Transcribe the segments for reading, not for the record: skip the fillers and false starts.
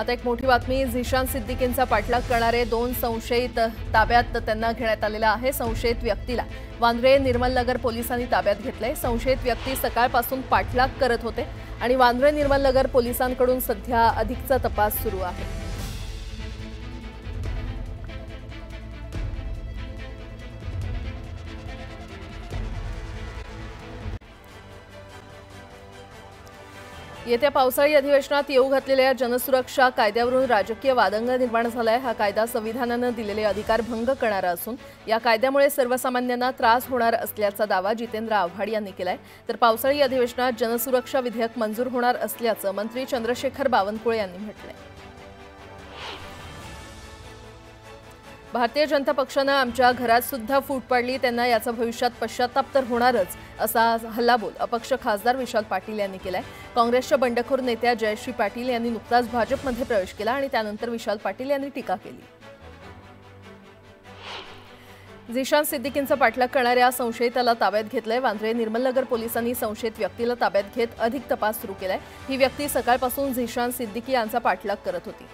आता एक मोठी बातमी। झिशान सिद्दीकींचा पाठलाग करणारे 2 संशयित ताब्यात त्यांना घेण्यात आलेला आहे। संशयित व्यक्तीला वांद्रे निर्मल नगर पोलिसांनी ताब्यात घेतले। संशयित व्यक्ती सकाळपासून पाठलाग करत होते आणि वांद्रे निर्मल नगर पोलिसांकडून सध्या अधिकचा तपास सुरू आहे। येत्या पावसाळी अधिवेशनात येऊ घातलेल्या जनसुरक्षा कायद्यावरून राजकीय वादंग निर्माण झालाय। हा कायदा संविधानाने दिलेले अधिकार भंग करणारा असून या कायद्यामुळे सर्वसामान्यांना त्रास होणार असल्याचा दावा जितेंद्र आव्हाड यांनी केलाय। तर पावसाळी अधिवेशनात जनसुरक्षा विधेयक मंजूर होणार असल्याचं मंत्री चंद्रशेखर बावनकुळे यांनी म्हटलंय। भारतीय जनता पक्षाने आमच्या घरात सुद्धा फूट पाडली, त्यांना याचा भविष्यात पश्चाताप तर होणारच असा हल्लाबोल अपक्ष खासदार विशाल पाटील यांनी केलाय। काँग्रेसच्या बंडखोर नेत्या जयश्री पाटील यांनी नुकताच भाजपमध्ये प्रवेश केला आणि त्यानंतर विशाल पाटील यांनी टीका केली। झिशान सिद्दीकींचा पाठलाग करणाऱ्या संशयिताला ताब्यात घेतलंय। वांद्रे निर्मल नगर पोलिसांनी संशयित व्यक्तीला ताब्यात घेत अधिक तपास सुरू केलाय। ही व्यक्ती सकाळपासून झिशान सिद्दीकी यांचा पाठलाग करत होती।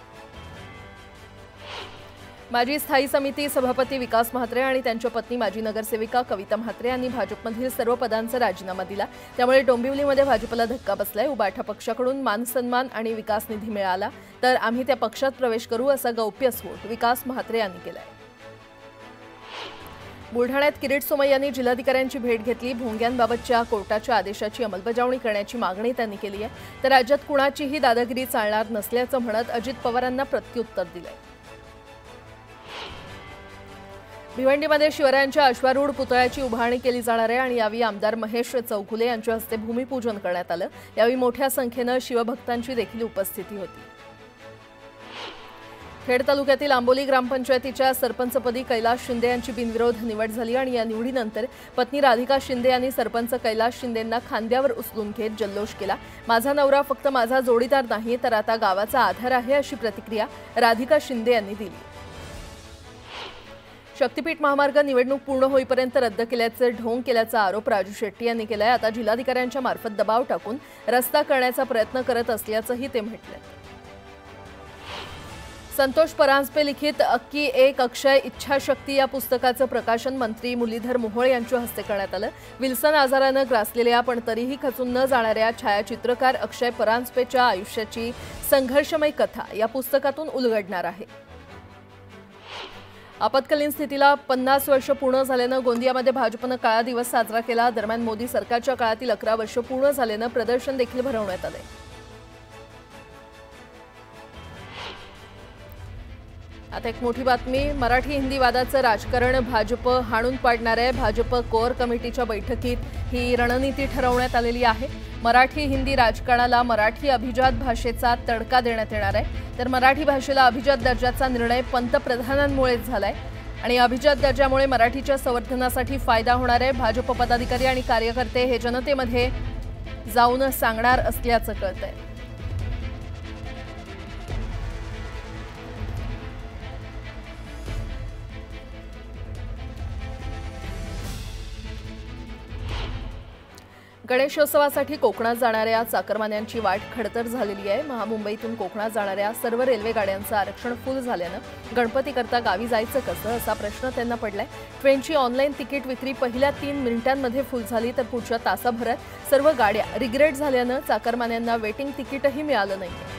माजी स्थायी समिती सभापती विकास म्हात्रे आणि त्यांच्या पत्नी माजी नगरसेविका कविता म्हात्रे यांनी भाजपमधील सर्व पदांचा राजीनामा दिला। त्यामुळे डोंबिवलीमध्ये भाजपला धक्का बसलाय। उबाठा पक्षाकडून मान सन्मान आणि विकास निधी मिळाला तर आम्ही त्या पक्षात प्रवेश करू असा गौप्यस्फोट विकास म्हात्रे यांनी केलाय। बुलढाण्यात किरीट सोमय्या यांनी जिल्हाधिकाऱ्यांची भेट घेतली। भोंग्यांबाबतच्या कोर्टाच्या आदेशाची अंमलबजावणी करण्याची मागणी त्यांनी केली आहे। तर राज्यात कुणाचीही दादागिरी चालणार नसल्याचं म्हणत अजित पवारांना प्रत्युत्तर दिलंय। भिवंडीमध्ये शिवरायांच्या अश्वारूढ पुतळ्याची उभारणी केली जाणार आहे आणि यावेळी आमदार महेश चौगुले यांच्या हस्ते भूमिपूजन करण्यात आलं। यावेळी मोठ्या संख्येने शिवभक्तांची देखील उपस्थिती होती। खेड तालुक्यातील आंबोली ग्रामपंचायतीच्या सरपंचपदी कैलास शिंदे यांची बिनविरोध निवड झाली आणि या निवडीनंतर पत्नी राधिका शिंदे यांनी सरपंच कैलास शिंदेंना खांद्यावर उचलून घेत जल्लोष केला। माझा नवरा फक्त माझा जोडीदार नाही तर आता गावाचा आधार आहे अशी प्रतिक्रिया राधिका शिंदे यांनी दिली। शक्तीपीठ महामार्ग निवडणूक पूर्ण होईपर्यंत रद्द केल्याचे ढोंग केल्याचा आरोप राजू शेट्टी यांनी केलाय। आता जिल्हाधिकाऱ्यांच्या मार्फत दबाव टाकून रस्ता करण्याचा प्रयत्न करत असल्याचंही ते म्हटलंय। संतोष परांजपे लिखित अक्की एक अक्षय इच्छाशक्ती या पुस्तकाचं प्रकाशन मंत्री मुरलीधर मोहोळ यांच्या हस्ते करण्यात आलं। विल्सन आजारानं ग्रासलेल्या पण तरीही खचून न जाणाऱ्या छायाचित्रकार अक्षय परांजपेच्या आयुष्याची संघर्षमय कथा या पुस्तकातून उलगडणार आहे। आपत्कालीन स्थितीला 50 वर्ष पूर्ण झाल्यानं गोंदियामध्ये भाजपनं काळा दिवस साजरा केला। दरम्यान मोदी सरकारच्या काळातील 11 वर्ष पूर्ण झाल्यानं प्रदर्शन देखील भरवण्यात आले। आता एक मोठी बातमी। मराठी हिंदी वादाचं राजकारण भाजप हाणून पाडणार आहे। भाजप कोर कमिटीच्या बैठकीत ही रणनीती ठरवण्यात आलेली आहे। मराठी हिंदी राजकारणाला मराठी अभिजात भाषेचा तडका देण्यात येणार आहे। तर मराठी भाषेला अभिजात दर्जाचा निर्णय पंतप्रधानांमुळेच झालाय आणि अभिजात दर्जामुळे मराठीच्या संवर्धनासाठी फायदा होणार आहे। भाजप पदाधिकारी आणि कार्यकर्ते हे जनतेमध्ये जाऊन सांगणार असल्याचं कळतंय। गणेशोत्सवासाठी कोकणात जाणाऱ्या चाकरमान्यांची वाट खडतर झालेली आहे। महामुंबईतून कोकणात जाणाऱ्या सर्व रेल्वे गाड्यांचं आरक्षण फुल झाल्यानं गणपतीकरता गावी जायचं कसं असा प्रश्न त्यांना पडलाय। ट्रेनची ऑनलाईन तिकीट विक्री पहिल्या 3 मिनिटांमध्ये फुल झाली तर पुढच्या तासाभरात सर्व गाड्या रिग्रेट झाल्यानं चाकरमान्यांना वेटिंग तिकीटही मिळालं नाही।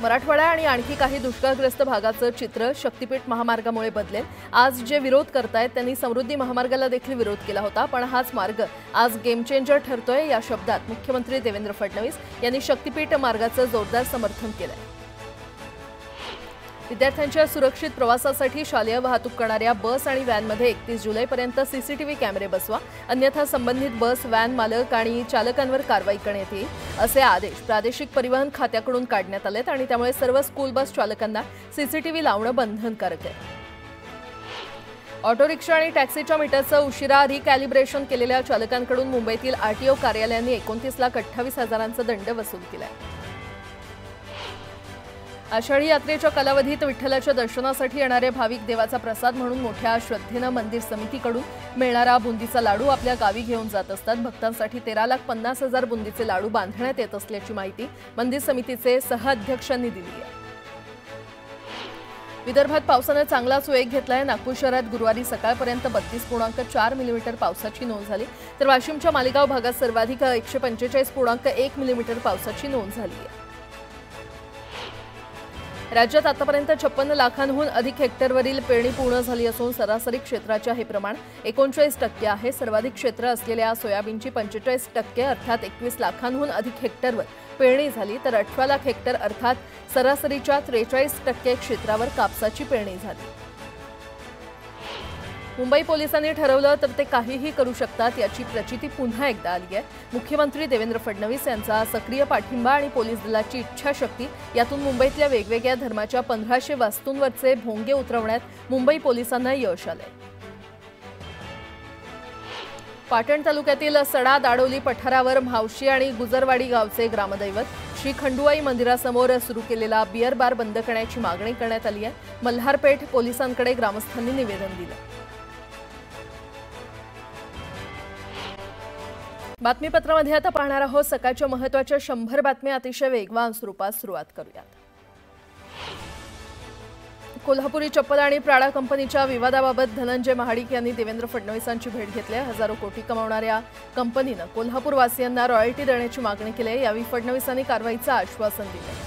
मराठवाडा आणि आणखी काही दुष्काळग्रस्त भागाचं चित्र शक्तीपीठ महामार्गामुळे बदलेल। आज जे विरोध करतायत त्यांनी समृद्धी महामार्गाला देखील विरोध केला होता, पण हाच मार्ग आज गेम चेंजर ठरतोय या शब्दात मुख्यमंत्री देवेंद्र फडणवीस यांनी शक्तीपीठ मार्गाचं जोरदार समर्थन केलंय। विद्यार्थ्यांच्या सुरक्षित प्रवासासाठी शालेय वाहतूक करणाऱ्या बस आणि व्हॅनमध्ये 31 जुलैपर्यंत सीसीटीव्ही कॅमेरे बसवा, अन्यथा संबंधित बस व्हॅन मालक आणि चालकांवर कारवाई करण्यात येईल असे आदेश प्रादेशिक परिवहन खात्याकडून काढण्यात आलेत आणि त्यामुळे सर्व स्कूल बस चालकांना सीसीटीव्ही लावणं बंधनकारक आहे। ऑटो रिक्षा आणि टॅक्सीच्या मीटरचं उशिरा रिकॅलिब्रेशन केलेल्या चालकांकडून मुंबईतील आरटीओ कार्यालयाने 29,28,000चा दंड वसूल केलाय। आषाढी यात्रेच्या कालावधीत विठ्ठलाच्या दर्शनासाठी येणारे भाविक देवाचा प्रसाद म्हणून मोठ्या श्रद्धेने मंदिर समितीकडून मिळणारा बुंदीचा लाडू आपल्या गावी घेऊन जात असतात। भक्तांसाठी 13,50,000 बुंदीचे लाडू बांधण्यात येत असल्याची माहिती मंदिर समितीचे सहअध्यक्षांनी दिली आहे। विदर्भात पावसाने चांगलाच वेग घेतलाय। नागपूर शहरात गुरुवारी सकाळपर्यंत 32.4 मिलीमीटर पावसाची नोंद झाली, तर वाशिमच्या मालेगाव भागात सर्वाधिक 145.1 मिलीमीटर पावसाची नोंद झाली आहे। राज्यात आतापर्यंत 56 लाखांहून अधिक हेक्टरवरील पेरणी पूर्ण झाली असून सरासरी क्षेत्राचे हे प्रमाण 39% आहे। सर्वाधिक क्षेत्र असलेल्या सोयाबीनची 45% अर्थात 21 लाखांहून अधिक हेक्टरवर पेरणी झाली, तर 18 लाख हेक्टर अर्थात सरासरीच्या 43% क्षेत्रावर कापसाची पेरणी झाली। मुंबई पोलिसांनी ठरवलं तर ते काहीही करू शकतात याची प्रचिती पुन्हा एकदा आली आहे। मुख्यमंत्री देवेंद्र फडणवीस यांचा सक्रिय पाठिंबा आणि पोलीस दलाची इच्छाशक्ती यातून मुंबईतल्या वेगवेगळ्या धर्माच्या 1500 वास्तूंवरचे भोंगे उतरवण्यात मुंबई पोलिसांना यश आलंय। पाटण तालुक्यातील सडा दाडोली पठारावर म्हावशी आणि गुजरवाडी गावचे ग्रामदैवत श्री खंडुआई मंदिरासमोर सुरू केलेला बियर बार बंद करण्याची मागणी करण्यात आली आहे। मल्हारपेठ पोलिसांकडे ग्रामस्थांनी निवेदन दिलं। बातमीपत्रामध्ये आता पाहणार आहोत सकाळच्या महत्त्वाच्या 100 बातम्या अतिशय वेगवान स्वरूपात सुरुवात करूयात। कोल्हापुरी चप्पल आणि प्राडा कंपनीच्या विवादाबाबत धनंजय महाडिक यांनी देवेंद्र फडणवीसांची भेट घेतली आहे। हजारो कोटी कमावणाऱ्या कंपनीने कोल्हापूरवासियांना रॉयल्टी देण्याची मागणी केली आहे। यावेळी फडणवीसांनी कारवाईचं आश्वासन दिले।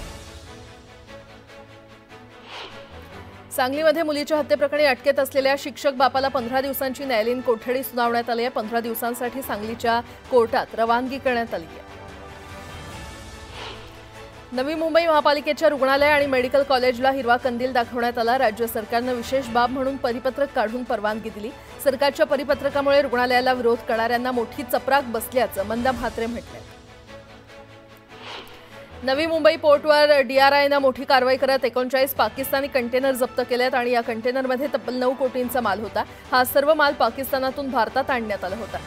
सांगलीमध्ये मुलीच्या हत्येप्रकरणी अटकेत असलेल्या शिक्षक बापाला 15 दिवसांची न्यायालयीन कोठडी सुनावण्यात आली आहे। 15 दिवसांसाठी सांगलीच्या कोर्टात रवानगी करण्यात आली आहे। नवी मुंबई महापालिकेच्या रुग्णालय आणि मेडिकल कॉलेजला हिरवा कंदील दाखवण्यात आला। राज्य सरकारने विशेष बाब म्हणून परिपत्रक काढून परवानगी दिली। सरकारच्या परिपत्रकामुळे रुग्णालयाला विरोध करणाऱ्यांना मोठी चपराक बसल्याचं मंदा म्हात्रे म्हटले। नवी मुंबई पोर्टवर DRIने मोठी कारवाई करत 39 पाकिस्तानी कंटेनर जप्त केलेत आणि या कंटेनरमध्ये तब्बल 9 कोटींचा माल होता। हा सर्व माल पाकिस्तानातून भारतात आणण्यात आला होता।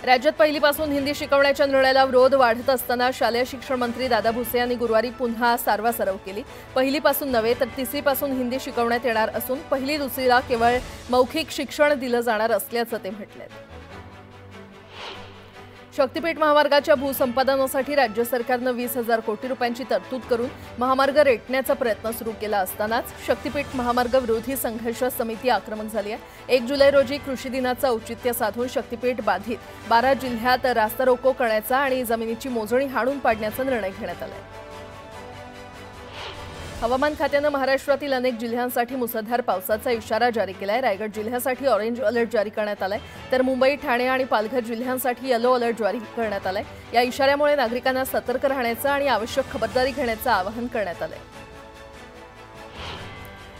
राज्यात पहिलीपासून हिंदी शिकवण्याच्या निर्णयाला विरोध वाढत असताना शालेय शिक्षण मंत्री दादा भुसे यांनी गुरुवारी पुन्हा सारवासारव केली। पहिलीपासून नव्हे तर तिसरीपासून हिंदी शिकवण्यात येणार असून पहिली दुसरीला केवळ मौखिक शिक्षण दिलं जाणार असल्याचं ते म्हटले। शक्तीपीठ महामार्गाच्या भूसंपादनासाठी राज्य सरकारने 20,000 कोटी रुपयांची तरतूद करून महामार्ग रेटण्याचा प्रयत्न सुरू केला असतानाच शक्तीपीठ महामार्ग विरोधी संघर्ष समिती आक्रमक झाली आहे। 1 जुलै रोजी कृषी दिनाचं औचित्य साधून शक्तीपीठ बाधित 12 जिल्ह्यात रास्ता रोको करण्याचा आणि जमिनीची मोजणी हाणून पाडण्याचा निर्णय घेण्यात आला आहे। हवामान खात्याने महाराष्ट्रातील अनेक जिल्ह्यांसाठी मुसळधार पावसाचा इशारा जारी केलाय। रायगड जिल्ह्यासाठी ऑरेंज अलर्ट जारी करण्यात आलाय, तर मुंबई, ठाणे आणि पालघर जिल्ह्यांसाठी येलो अलर्ट जारी करण्यात आलाय। या इशाऱ्यामुळे नागरिकांना सतर्क राहण्याचं आणि आवश्यक खबरदारी घेण्याचं आवाहन करण्यात आलंय।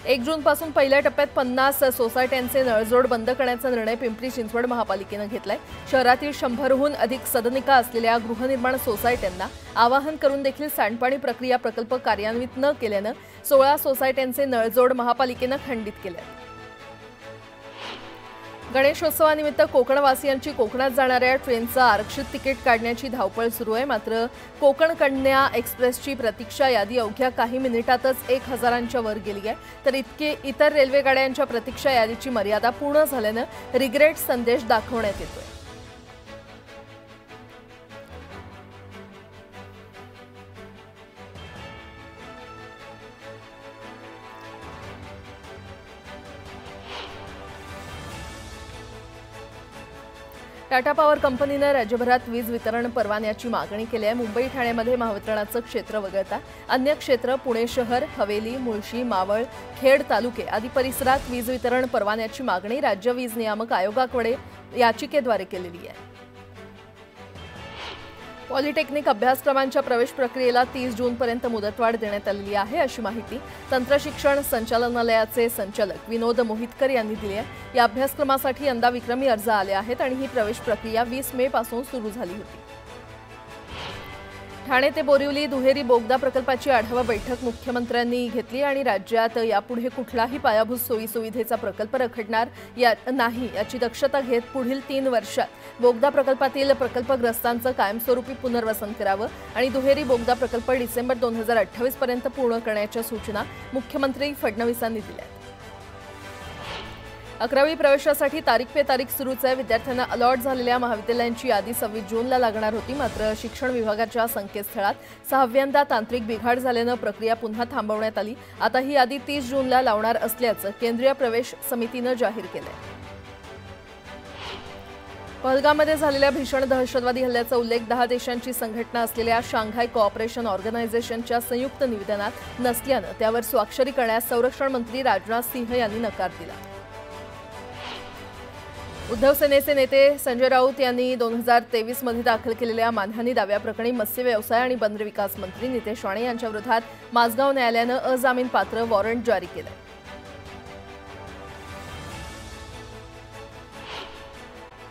1 जूनपासून पहिल्या टप्प्यात 50 सोसायट्यांचे नळजोड बंद करण्याचा निर्णय पिंपरी चिंचवड महापालिकेने घेतलाय। शहरातील 100हून अधिक सदनिका असलेल्या गृहनिर्माण सोसायट्यांना आवाहन करून देखील सांडपाणी प्रक्रिया प्रकल्प कार्यान्वित न केल्याने 16 सोसायट्यांचे नळजोड महापालिकेने खंडित केले। गणेशोत्सवानिमित्त कोकणवासियांची कोकणात जाणाऱ्या ट्रेनचं आरक्षित तिकीट काढण्याची धावपळ सुरू आहे। मात्र कोकण कन्या एक्सप्रेसची प्रतीक्षा यादी अवघ्या काही मिनिटातच 1,000च्या वर गेली आहे, तर इतर रेल्वे गाड्यांच्या प्रतीक्षा यादीची मर्यादा पूर्ण झाल्यानं रिग्रेट संदेश दाखवण्यात येतोय। टाटा पॉवर कंपनीने राज्यभरात वीज वितरण परवान्याची मागणी केली आहे। मुंबई, ठाण्यामध्ये महावितरणाचं क्षेत्र वगळता अन्य क्षेत्र पुणे शहर, हवेली, मुळशी, मावळ, खेड तालुके आदी परिसरात वीज वितरण परवान्याची मागणी राज्य वीज नियामक आयोगाकडे याचिकेद्वारे केलेली आहे। पॉलिटेक्निक अभ्यासक्रमांच्या प्रवेश प्रक्रियेला 30 जूनपर्यंत मुदतवाढ देण्यात आलेली आहे, अशी माहिती तंत्रशिक्षण संचालनालयाचे संचालक विनोद मोहितकर यांनी दिली आहे। या अभ्यासक्रमासाठी यंदा विक्रमी अर्ज आले आहेत आणि ही प्रवेश प्रक्रिया 20 मे पासून सुरू झाली होती। ठाणे ते बोरिवली दुहेरी बोगदा प्रकल्पाची आढावा बैठक मुख्यमंत्र्यांनी घेतली आणि राज्यात यापुढे कुठलाही पायाभूत सोयीसुविधेचा प्रकल्प रखडणार नाही याची दक्षता घेत पुढील 3 वर्षात बोगदा प्रकल्पातील प्रकल्पग्रस्तांचं कायमस्वरूपी पुनर्वसन करावं आणि दुहेरी बोगदा प्रकल्प डिसेंबर 2028 पर्यंत पूर्ण करण्याच्या सूचना मुख्यमंत्री फडणवीसांनी दिल्या। 11वी प्रवेशासाठी तारीख पे तारीख सुरूच आहे। विद्यार्थ्यांना अलॉट झालेल्या महाविद्यालयांची यादी 26 जूनला लागणार होती, मात्र शिक्षण विभागाच्या संकेतस्थळात 6व्यांदा तांत्रिक बिघाड झाल्यानं प्रक्रिया पुन्हा थांबवण्यात आली। आता ही यादी 30 जूनला लावणार असल्याचं केंद्रीय प्रवेश समितीनं जाहीर केलंय। पहलगाममध्ये झालेल्या भीषण दहशतवादी हल्ल्याचा उल्लेख 10 देशांची संघटना असलेल्या शांघाय कोऑपरेशन ऑर्गनायझेशनच्या संयुक्त निवेदनात नसल्यानं त्यावर स्वाक्षरी करण्यास संरक्षण मंत्री राजनाथ सिंह यांनी नकार दिला। उद्धव सेनेचे नेते संजय राऊत यांनी 2023 मध्ये दाखल केलेल्या मानहानी दाव्याप्रकरणी मत्स्य व्यवसाय आणि बंदर विकास मंत्री नितेश राणे यांच्या विरोधात माझगाव न्यायालयानं अजामीनपात्र वॉरंट जारी केलं।